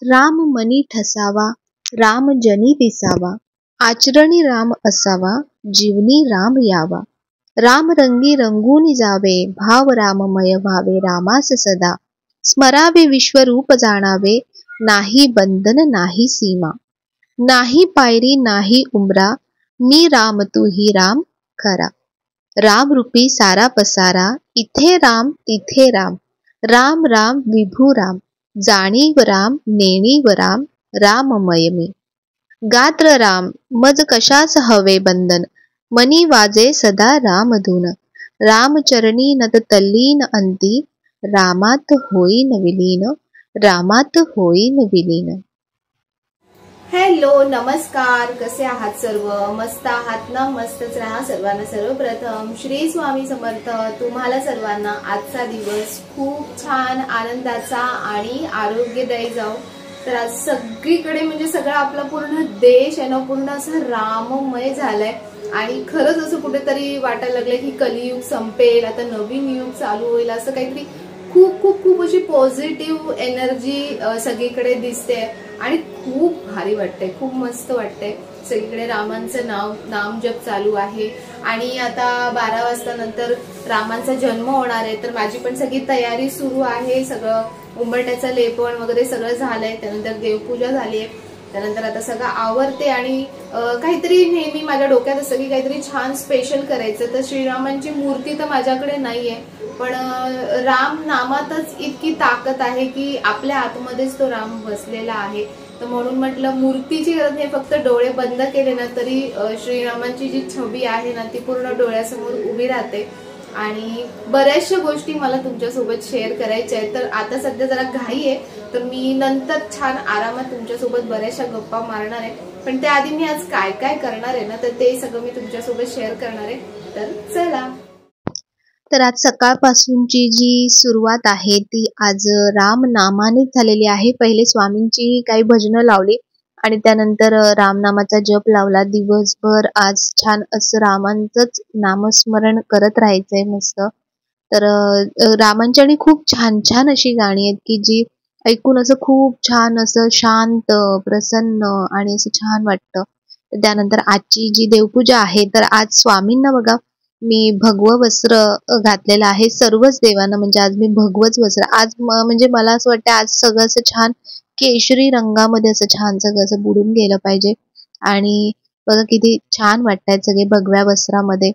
राम मनी ठसावा, राम जनी दिसावा, आचरणी राम असावा, जीवनी राम यावा. राम रंगी रंगून जावे, भाव राममय व्हावे रामास सदा. स्मरावे विश्वरूप जाणावे, नाही बंधन नाही सीमा. नाही पायरी नाही उमरा, मी राम तू ही राम खरा. राम रूपी सारा पसारा, इथे राम तिथे राम. राम राम विभू राम, जाणीव राम नेणीव राम, राममय मी. गात्र राम मज कशास हवे बंधन, मनी वाजे सदा रामधून. रामचरणी नत तल्लीन अंती, रामात होईन विलीन, रामात होईन विलीन. हॅलो नमस्कार, कसे आहात सर्व? मस्त आहात ना? मस्तच राहा सर्वांना. सर्वप्रथम श्री स्वामी समर्थ. तुम्हाला सर्वांना आजचा दिवस खूप छान आनंदाचा आणि आरोग्यदायी जाओ. तर आज सगळीकडे म्हणजे सगळा आपला पूर्ण देश आहे ना, पूर्ण असं राममय झालाय आणि खरंच असं कुठेतरी वाटायला लागलंय की कलियुग संपेल, आता नवीन युग चालू होईल, असं काहीतरी खूप खूप खूप अशी पॉझिटिव्ह एनर्जी सगळीकडे दिसते आणि खूप भारी वाटते, खूप मस्त वाटते. सगळीकडे रामांचं नाम जप चालू आहे आणि आता 12 वाजता नंतर रामांचा जन्म होणार आहे. तर माझी पण सगळी तयारी सुरू आहे. सगळं उंबरठ्याचं लेपण वगैरे सगळं झालंय. त्यानंतर देवपूजा झाली आहे. त्यानंतर आता सगळं आवरते आणि काहीतरी नेहमी माझ्या डोक्यात असतं की काहीतरी छान स्पेशल करायचं. तर श्रीरामांची मूर्ती तर माझ्याकडे नाहीये, पण राम नामातच इतकी ताकद आहे की आपल्या आतमध्येच तो राम बसलेला आहे. तर म्हणून म्हटलं मूर्तीची गरज नाही, फक्त डोळे बंद केले ना तरी श्रीरामांची जी छबी आहे ना ती पूर्ण डोळ्यासमोर उभी राहते. आणि बऱ्याचशा गोष्टी मला तुमच्यासोबत शेअर करायच्या आहेत. तर आता सध्या जरा घाई आहे, तर मी नंतर छान आरामात तुमच्यासोबत बऱ्याचशा गप्पा मारणार आहे. पण त्याआधी मी आज काय काय करणार आहे ना, तर ते सगळं मी तुमच्यासोबत शेअर करणार आहे. तर चला. तर आज सकाळपासूनची जी सुरुवात आहे ती आज राम नामानेच झालेली आहे. पहिले स्वामींची काही भजनं लावली आणि त्यानंतर रामनामाचा जप लावला. दिवसभर आज छान असं रामांचंच नामस्मरण करत राहायचंय मस्त. तर रामांची आणि खूप छान छान अशी गाणी आहेत की जी ऐकून असं खूप छान असं शांत प्रसन्न आणि असं छान वाटतं. त्यानंतर आजची जी देवपूजा आहे, तर आज स्वामींना बघा मी भगवं वस्त्र घातलेलं आहे. सर्वच देवांना म्हणजे आज मी भगवंच वस्त्र आज म्हणजे मला असं वाटतं आज सगळं असं छान केशरी रंगामध्ये असं छान सगळं असं बुडून गेलं पाहिजे. आणि बघा किती छान वाटतायत सगळे भगव्या वस्त्रामध्ये.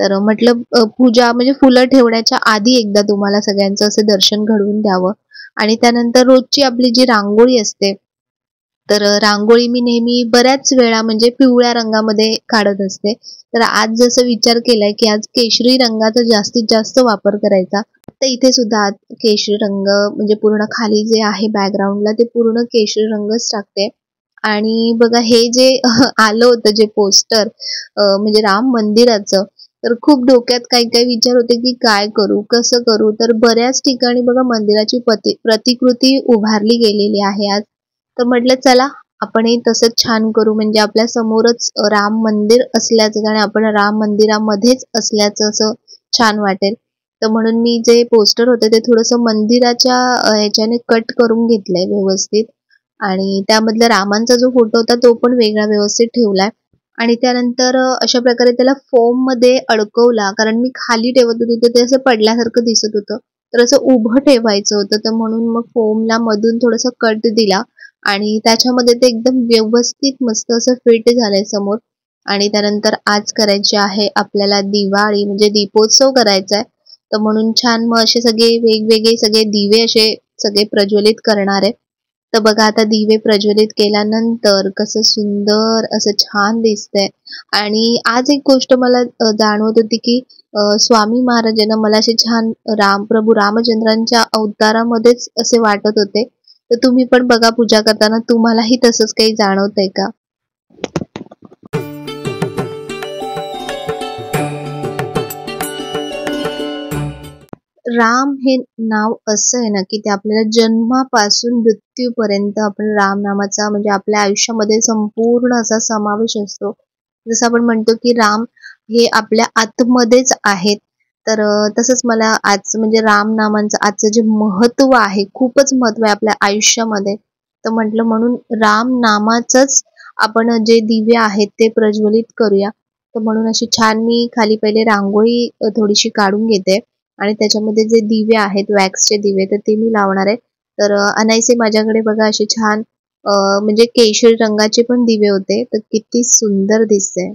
तर म्हटलं पूजा म्हणजे फुलं ठेवण्याच्या आधी एकदा तुम्हाला सगळ्यांचं असं दर्शन घडवून द्यावं. आणि त्यानंतर रोजची आपली जी रांगोळी असते, तर रांगोळी मी नेहमी बऱ्याच वेळा म्हणजे पिवळ्या रंगामध्ये काढत असते. तर आज जसं विचार केलाय की आज केशरी रंगाचा जास्तीत जास्त वापर करायचा. तर इथे सुद्धा आज केशरी रंग म्हणजे पूर्ण खाली जे आहे बॅकग्राऊंडला ते पूर्ण केशरी रंगच टाकते. आणि बघा हे जे आलं होतं जे पोस्टर म्हणजे राम मंदिराचं, तर खूप डोक्यात काही काही विचार होते की काय करू कसं करू. तर बऱ्याच ठिकाणी बघा मंदिराची प्रतिकृती उभारली गेलेली आहे आज. तर म्हटलं चला आपणही तसंच छान करू, म्हणजे आपल्या समोरच राम मंदिर असल्याचं आणि आपण राम मंदिरामध्येच असल्याचं असं छान वाटेल. तर म्हणून मी जे पोस्टर होते ते थोडंसं मंदिराच्या ह्याच्याने कट करून घेतलंय व्यवस्थित. आणि त्यामधला रामांचा जो फोटो होता तो पण वेगळा व्यवस्थित ठेवलाय. आणि त्यानंतर अशा प्रकारे त्याला फोम मध्ये अडकवला, कारण मी खाली ठेवत होते तर ते असं पडल्यासारखं दिसत होतं. तर असं उभं ठेवायचं होतं, तर म्हणून मग फोमला मधून थोडासा कट दिला आणि त्याच्यामध्ये ते एकदम व्यवस्थित मस्त असं फिट झालंय समोर. आणि त्यानंतर आज करायची आहे आपल्याला दिवाळी, म्हणजे दीपोत्सव करायचा आहे. तर म्हणून छान मग असे सगळे वेगवेगळे सगळे दिवे असे सगळे प्रज्वलित करणार आहे. तर बघा आता दिवे प्रज्वलित केल्यानंतर कसं सुंदर असं छान दिसतंय. आणि आज एक गोष्ट मला जाणवत होती की स्वामी महाराजांना मला असे छान प्रभू रामचंद्रांच्या अवतारामध्येच असे वाटत होते. तर तुम्ही पण बघा पूजा करताना तुम्हालाही तसंच काही जाणवतंय का? राम हे नाव असं आहे ना की ते आपल्याला जन्मापासून मृत्यूपर्यंत आपण राम नामाचा म्हणजे आपल्या आयुष्यामध्ये संपूर्ण असा समावेश असतो. जसं आपण म्हणतो की राम हे आपल्या आतमध्येच आहेत. तर तसंच मला आज म्हणजे राम नामांचं आजचं जे महत्व आहे, खूपच महत्व आहे आपल्या आयुष्यामध्ये. तर म्हटलं म्हणून राम नामाचंच आपण जे दिवे आहेत ते प्रज्वलित करूया. तर म्हणून अशी छान मी खाली पहिले रांगोळी थोडीशी काढून घेते आणि त्याच्यामध्ये जे दिवे आहेत वॅक्सचे दिवे तर ते मी लावणार आहे. तर अनायसे माझ्याकडे बघा असे छान म्हणजे केशरी रंगाचे पण दिवे होते, तर किती सुंदर दिसते.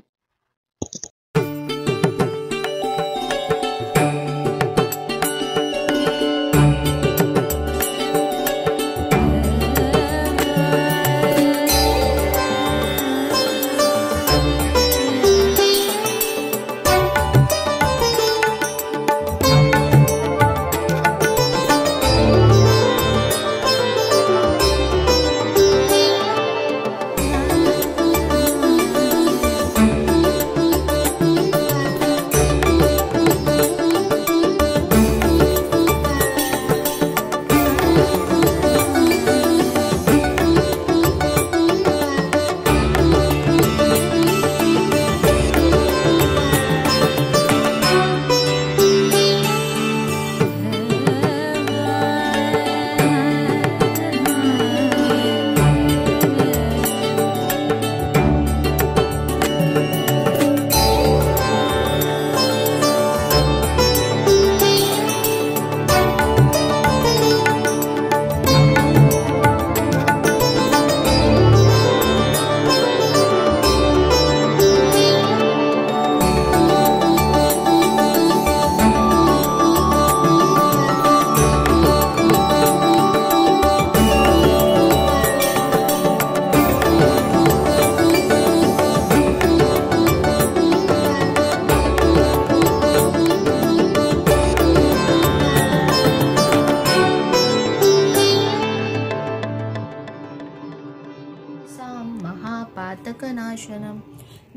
महापातकनाशनं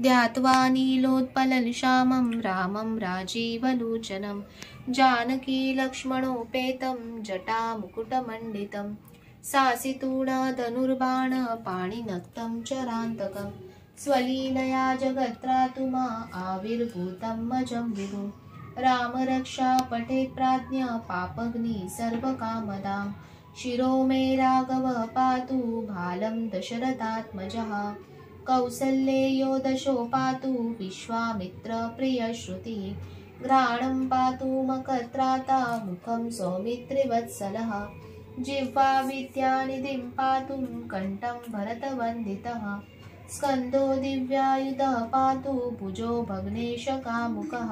ध्यात्वा नीलोत्पलश्यामं रामं राजीवलोचनं जानकी लक्ष्मणोपेतं जटामुकुटमण्डितं सासितूणधनुर्बाण पाणिनक्तं चरान्तकं स्वलीलया जगत्त्रातुमा आविर्भूतं मजं विभुं रामरक्षा पठेत् प्राज्ञ पापग्नि सर्वकामदां शिरो मे राघव पातु भालं दशरथात्मजः कौसल्येयो दशो पातु विश्वामित्र प्रियश्रुतिः घ्राणं पातु मकत्राता मुखं सौमित्रिवत्सलः जिह्वा विद्यानिधिं पातु कण्ठं भरतवन्दितः स्कन्धो दिव्यायुधः पातु भुजो भग्नेशकामुकः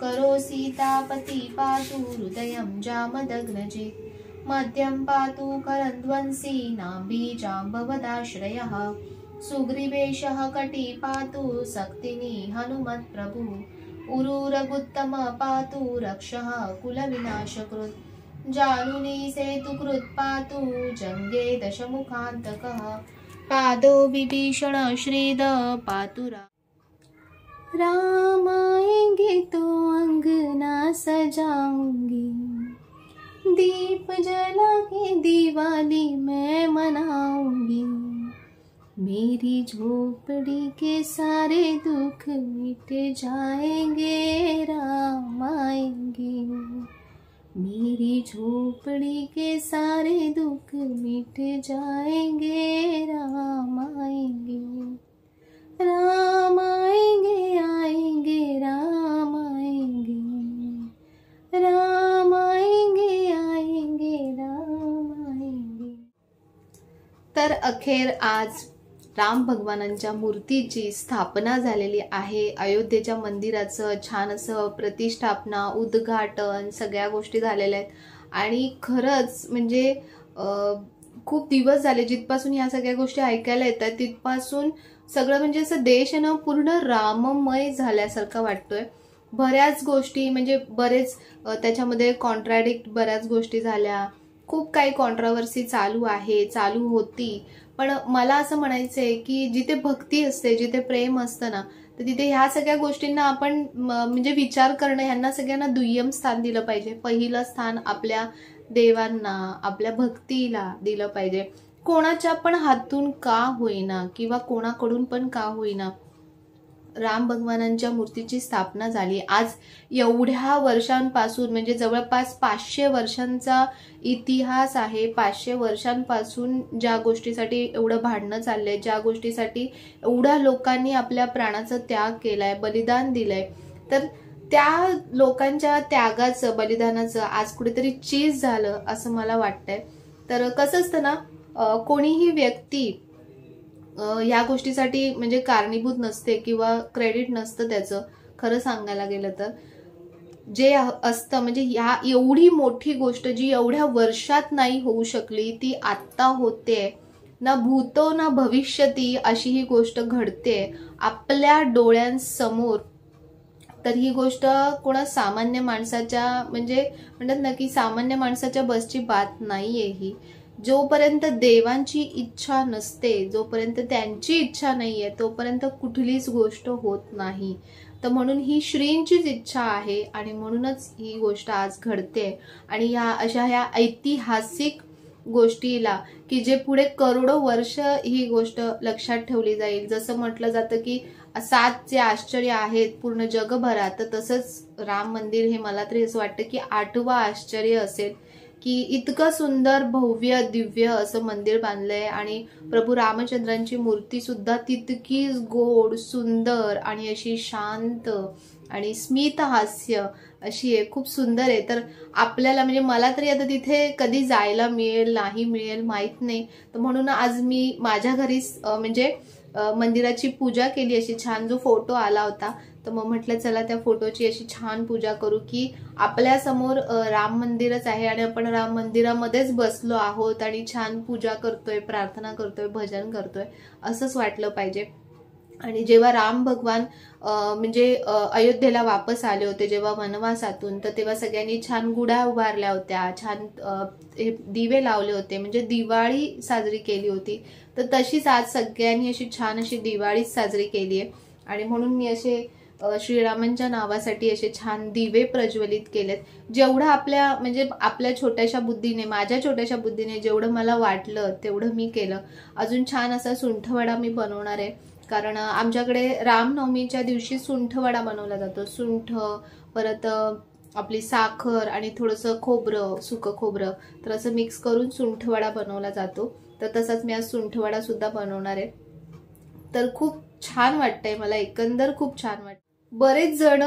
करो सीतापति पातु हृदयं जामदग्नजित् मध्यं पातु करन्द्वंसी नाम्बीजाम्बवदाश्रयः सुग्रीवेशः कटी पातु सक्तिनी हनुमत्प्रभुः उरुरगुत्तम पातु रक्षः कुलविनाशकृत् जानुनी सेतुकृत् पातु जङ्गे दशमुखान्तकः पादो विभीषण श्रीद पातु राम आएंगे तो अंगना सजाऊंगी दीप जला के दिवाली मैं मनाऊंगी मेरी झोपड़ी के सारे दुख मिट जाएंगे राम आएंगे मेरी झोपड़ी के सारे दुख मिट जाएंगे राम आएंगे राम आएंगे आएंगे राम आएंगे राम आएंगे आएंगे राम आएंगे। तर अखेर आज राम भगवानांच्या मूर्तीची स्थापना झालेली आहे. अयोध्येच्या मंदिराचं छान असं प्रतिष्ठापना उद्घाटन सगळ्या गोष्टी झालेल्या आहेत आणि खरंच म्हणजे खूप दिवस झाले जिथपासून ह्या सगळ्या गोष्टी ऐकायला येतात तिथपासून सगळं म्हणजे असं देश ना पूर्ण राममय झाल्यासारखं वाटतोय. बऱ्याच गोष्टी म्हणजे बरेच त्याच्यामध्ये कॉन्ट्राडिक्ट बऱ्याच गोष्टी झाल्या, खूप काही कॉन्ट्रोवर्सी चालू होती. पण मला असं म्हणायचंय की जिथे भक्ती असते जिथे प्रेम असतं ना तर तिथे ह्या सगळ्या गोष्टींना आपण म्हणजे विचार करणं ह्यांना सगळ्यांना दुय्यम स्थान दिलं पाहिजे. पहिलं स्थान आपल्या देवांना आपल्या भक्तीला दिलं पाहिजे. कोणाच्या पण हातून का होईना किंवा कोणाकडून पण का होईना राम भगवानांच्या मूर्तीची स्थापना झाली. आज एवढ्या वर्षांपासून म्हणजे जवळपास 500 वर्षांचा इतिहास आहे. 500 वर्षांपासून ज्या गोष्टीसाठी एवढं भांडणं चाललंय, ज्या गोष्टीसाठी एवढ्या लोकांनी आपल्या प्राणाचा त्याग केलाय, बलिदान दिलंय, तर त्या लोकांच्या त्यागाचं, बलिदानाचं आज कुठेतरी चीज झालं असं मला वाटतंय. तर कसं असतं ना, कोणीही व्यक्ती या गोष्टीसाठी म्हणजे कारणीभूत नसते किंवा क्रेडिट नसतं त्याचं. खरं सांगायला गेलं तर जे असतं म्हणजे ह्या एवढी मोठी गोष्ट जी एवढ्या वर्षात नाही होऊ शकली ती आत्ता होते. ना भूतो ना भविष्यती अशी ही गोष्ट घडते आपल्या डोळ्यांसमोर. तर ही गोष्ट कोणा सामान्य माणसाच्या म्हणजे म्हणतात ना की सामान्य माणसाच्या बसची बात नाहीये ही. जोपर्यंत देवांची इच्छा नसते, जोपर्यंत त्यांची इच्छा नाहीये, तोपर्यंत कुठलीच गोष्ट होत नाही. तर म्हणून ही श्रींचीच इच्छा आहे आणि म्हणूनच ही गोष्ट आज घडते. आणि ह्या ऐतिहासिक गोष्टीला की जे पुढे करोडो वर्ष ही गोष्ट लक्षात ठेवली जाईल. जसं म्हटलं जातं की 7 जे आश्चर्य आहेत पूर्ण जगभरात, तर तसंच राम मंदिर हे मला तरी असं वाटतं की 8वं आश्चर्य असेल. की इतकं सुंदर भव्य दिव्य असं मंदिर बांधलंय आणि प्रभू रामचंद्रांची मूर्ती सुद्धा तितकीच गोड, सुंदर आणि अशी शांत आणि स्मित हास्य अशी आहे. खूप सुंदर आहे. तर आपल्याला म्हणजे मला तरी आता तिथे कधी जायला मिळेल नाही मिळेल माहित नाही. तर म्हणून आज मी माझ्या घरीच म्हणजे मंदिराची पूजा केली. अशी छान जो फोटो आला होता तर मग म्हटलं चला त्या फोटोची अशी छान पूजा करू की आपल्या समोर राम मंदिरच आहे आणि आपण राम मंदिरामध्येच बसलो आहोत आणि छान पूजा करतोय, प्रार्थना करतोय, भजन करतोय असंच वाटलं पाहिजे. आणि जेव्हा राम भगवान म्हणजे अयोध्येला वापस आले होते जेव्हा वनवासातून, तर तेव्हा सगळ्यांनी छान गुढ्या उभारल्या होत्या, छान दिवे लावले होते, म्हणजे दिवाळी साजरी केली होती. तर तशीच आज सगळ्यांनी अशी छान अशी दिवाळी साजरी केली आहे. आणि म्हणून मी असे श्रीरामांच्या नावासाठी असे छान दिवे प्रज्वलित केलेत. जेवढं आपल्या म्हणजे आपल्या छोट्याशा बुद्धीने, माझ्या छोट्याशा बुद्धीने जेवढं मला वाटलं तेवढं मी केलं. अजून छान असा सुंठवडा मी बनवणार आहे, कारण आमच्याकडे रामनवमीच्या दिवशी सुंठवडा बनवला जातो. सुंठ, परत आपली साखर आणि थोडंसं खोबरं, सुकं खोबरं, तर असं मिक्स करून सुंठवडा बनवला जातो. तर तसाच मी आज सुंठवडा सुद्धा बनवणार आहे. तर खूप छान वाटतंय मला, एकंदर खूप छान वाटतं. बरेच जण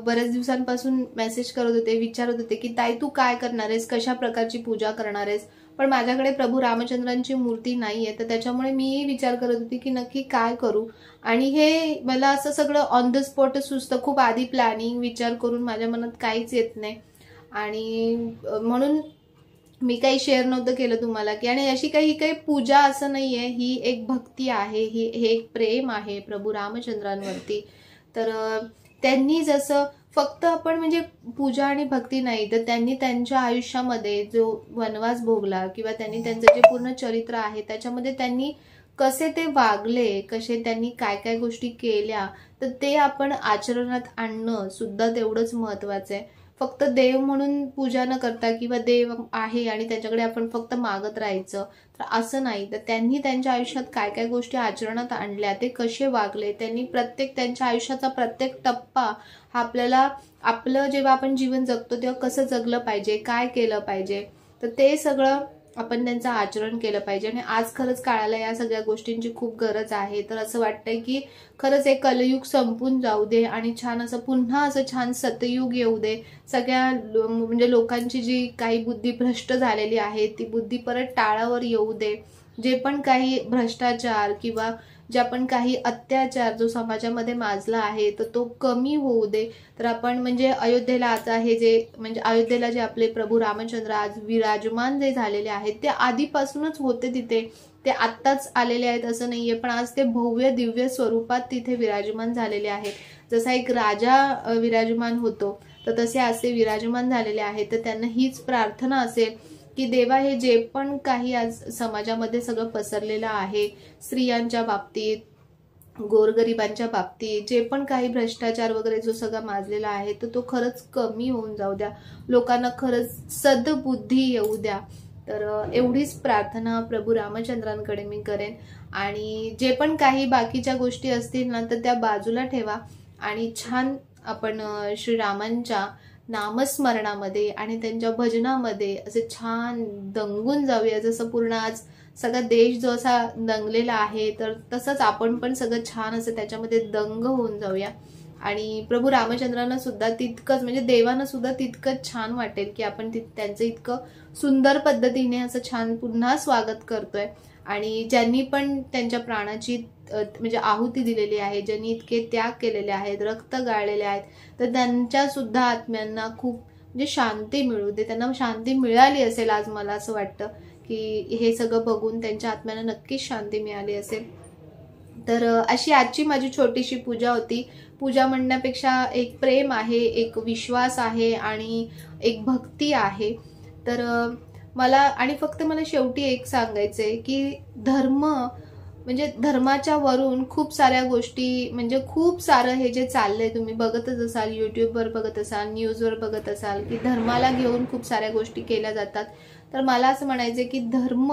बरेच दिवसांपासून मेसेज करत होते, विचारत होते की ताई तू काय करणार आहेस, कशा प्रकारची पूजा करणार आहेस. पण माझ्याकडे प्रभू रामचंद्रांची मूर्ती नाहीये, तर त्याच्यामुळे मी विचार करत होती की नक्की काय करू. आणि हे मला असं सगळं ऑन द स्पॉट सुचतं. खूप आधी प्लॅनिंग विचार करून माझ्या मनात काहीच येत नाही. आणि म्हणून मी काही शेअर नव्हतं केलं तुम्हाला की. आणि अशी काही पूजा असं नाहीये, ही एक भक्ती आहे, हे एक प्रेम आहे प्रभू रामचंद्रांवरती. तर त्यांनी जसं फक्त आपण म्हणजे पूजा आणि भक्ती नाही, तर त्यांनी त्यांच्या आयुष्यामध्ये जो वनवास भोगला किंवा त्यांनी त्यांचं जे पूर्ण चरित्र आहे त्याच्यामध्ये त्यांनी कसे ते वागले, कसे त्यांनी काय काय गोष्टी केल्या, तर ते आपण आचरणात आणणं सुद्धा तेवढंच महत्वाचं आहे. फक्त देव म्हणून पूजा न करता किंवा देव आहे आणि त्याच्याकडे आपण फक्त मागत राहायचं, तर असं नाही. तर त्यांनी त्यांच्या आयुष्यात काय काय गोष्टी आचरणात आणल्या, ते कसे वागले, त्यांनी त्यांच्या आयुष्याचा प्रत्येक टप्पा हा आपल्याला आपलं जेव्हा आपण जीवन जगतो तेव्हा कसं जगलं पाहिजे, काय केलं पाहिजे, तर ते सगळं आपण त्यांचं आचरण केलं पाहिजे. आणि आज खरंच काळाला या सगळ्या गोष्टींची खूप गरज आहे. तर असं वाटतंय की खरंच एक कलयुग संपून जाऊ दे आणि छान असं पुन्हा असं छान सतयुग येऊ दे. सगळ्या म्हणजे लोकांची जी काही बुद्धी भ्रष्ट झालेली आहे ती बुद्धी परत टाळावर येऊ दे. जे पण काही भ्रष्टाचार किंवा ज्या पण काही अत्याचार जो समाजामध्ये माजला आहे तर तो कमी होऊ दे. तर आपण म्हणजे अयोध्येला आज आहे जे म्हणजे अयोध्येला जे आपले प्रभू रामचंद्र आज विराजमान जे झालेले आहेत ते आधीपासूनच होते तिथे, ते आत्ताच आलेले आहेत असं नाहीये, पण आज ते भव्य दिव्य स्वरूपात तिथे विराजमान झालेले आहेत. जसा एक राजा विराजमान होतो तर तसे असे विराजमान झालेले आहेत. तर त्यांना हीच प्रार्थना असेल की देवा हे जे पण काही आज समाजामध्ये सगळं पसरलेलं आहे, स्त्रियांच्या बाबतीत, गोरगरिबांच्या बाबतीत जे पण काही भ्रष्टाचार वगैरे जो सगळा माजलेला आहे तर तो खरंच कमी होऊन जाऊ द्या. लोकांना खरंच सद्बुद्धी येऊ द्या. तर एवढीच प्रार्थना प्रभू रामचंद्रांकडे मी करेन. आणि जे पण काही बाकीच्या गोष्टी असतील ना तर त्या बाजूला ठेवा आणि छान आपण श्रीरामांच्या नामस्मरणामध्ये आणि त्यांच्या भजनामध्ये असे छान दंगून जाऊया. जसं पूर्ण आज सगळा देश जो असा दंगलेला आहे तर तसंच आपण पण सगळं छान असं त्याच्यामध्ये दंग होऊन जाऊया. आणि प्रभू रामचंद्रांना सुद्धा तितकंच म्हणजे देवांना सुद्धा तितकंच छान वाटेल की आपण त्यांचं इतकं सुंदर पद्धतीने असं छान पुन्हा स्वागत करतोय. आणि ज्यांनी पण त्यांच्या प्राणाची म्हणजे आहुती दिलेली आहे, ज्यांनी इतके त्याग केलेले आहेत, रक्त गाळलेले आहेत, तर त्यांच्या सुद्धा आत्म्यांना खूप म्हणजे शांती मिळू दे. त्यांना शांती मिळाली असेल आज, मला असं वाटतं की हे सगळं बघून त्यांच्या आत्म्यांना नक्कीच शांती मिळाली असेल. तर अशी आजची माझी छोटीशी पूजा होती. पूजा म्हणण्यापेक्षा एक प्रेम आहे, एक विश्वास आहे आणि एक भक्ती आहे. तर मला आणि फक्त मला शेवटी एक सांगायचंय की धर्म म्हणजे धर्माच्या वरून खूप साऱ्या गोष्टी म्हणजे खूप सारं हे जे चाललंय तुम्ही बघतच असाल, युट्यूबवर बघत असाल, न्यूजवर बघत असाल की धर्माला घेऊन खूप साऱ्या गोष्टी केल्या जातात. तर मला असं म्हणायचंय की धर्म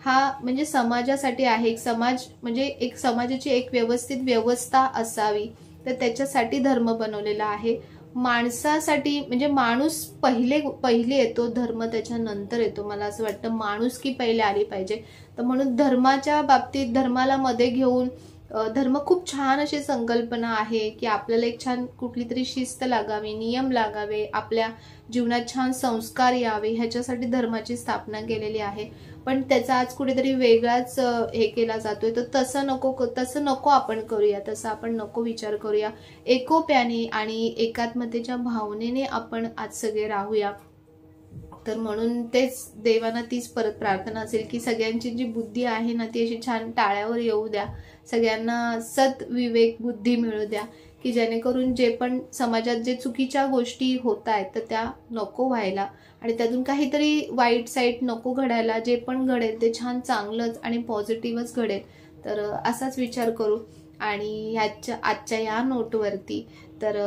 हा म्हणजे समाजासाठी आहे. एक समाज म्हणजे एक समाजाची एक व्यवस्थित व्यवस्था असावी, तर त्याच्यासाठी धर्म बनवलेला आहे. माणसासाठी म्हणजे माणूस पहिले येतो, धर्म त्याच्यानंतर येतो. मला असं वाटतं माणुसकी पहिले आली पाहिजे. तर म्हणून धर्माच्या बाबतीत धर्माला मध्ये घेऊन धर्म खूप छान अशी संकल्पना आहे की आपल्याला एक छान कुठली तरी शिस्त लागावी, नियम लागावे, आपल्या जीवनात छान संस्कार यावे, ह्याच्यासाठी धर्माची स्थापना केलेली आहे. पण त्याचा आज कुठेतरी वेगळाच हे केला जातोय. तर तसं नको आपण करूया, तसं आपण नको विचार करूया. एकोप्याने आणि एकात्मतेच्या भावनेने आपण आज सगळे राहूया. तर म्हणून तेच देवांना तीच परत प्रार्थना असेल की सगळ्यांची जी बुद्धी आहे ना ती अशी छान टाळ्यावर येऊ द्या, सगळ्यांना सत विवेक बुद्धी मिळू द्या की जेणेकरून जे पण समाजात जे चुकीच्या गोष्टी होत आहेत तर त्या नको व्हायला आणि त्यातून काहीतरी वाईट साईड नको घडायला. जे पण घडेल ते छान चांगलंच आणि पॉझिटिव्हच घडेल. तर असाच विचार करू. आणि आजच्या या नोटवरती तर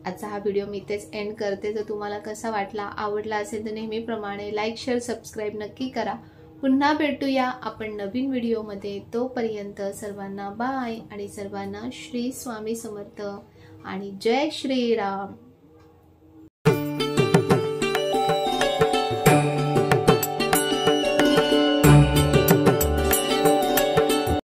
आजचा हा व्हिडिओ मी इथेच एंड करते. जर तुम्हाला कसा वाटला, आवडला असेल तर नेहमीप्रमाणे लाईक, शेअर, सबस्क्राईब नक्की करा. पुन्हा भेटूया आपण नवीन व्हिडिओमध्ये. तोपर्यंत सर्वांना बाय आणि सर्वांना श्री स्वामी समर्थ आणि जय श्रीराम.